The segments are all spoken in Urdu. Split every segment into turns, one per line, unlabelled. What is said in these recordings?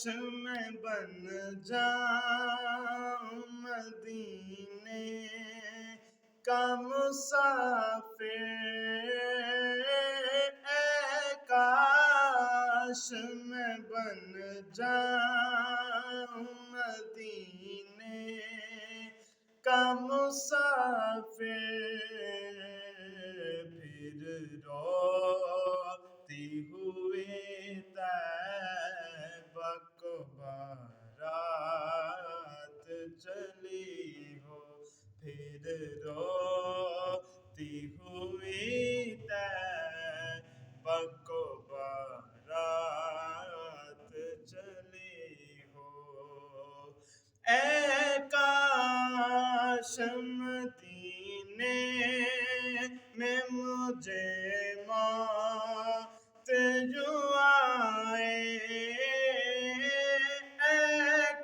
میں بن جاؤں مدینے کا مسافر، اے کاش میں بن جاؤں مدینے کا مسافر، پھر روتی ہوئی طیبہ کو بارات چلی ہو، پھر روتی ہوئی طیبہ کو بارات چلی ہو، اے کاش مدینے میں مجھے موت یوں آئے، اے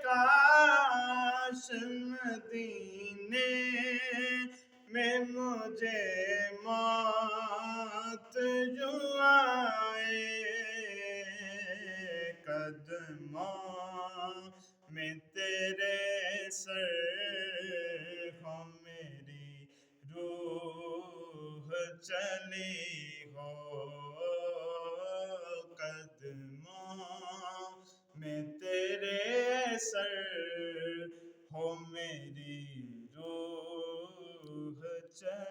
کاش مدینے میں مجھے موت یوں آئے، قدموں میں تیرے سر ہو میری روح چلی ہو، قدموں میں تیرے سر ہو میری روح چلی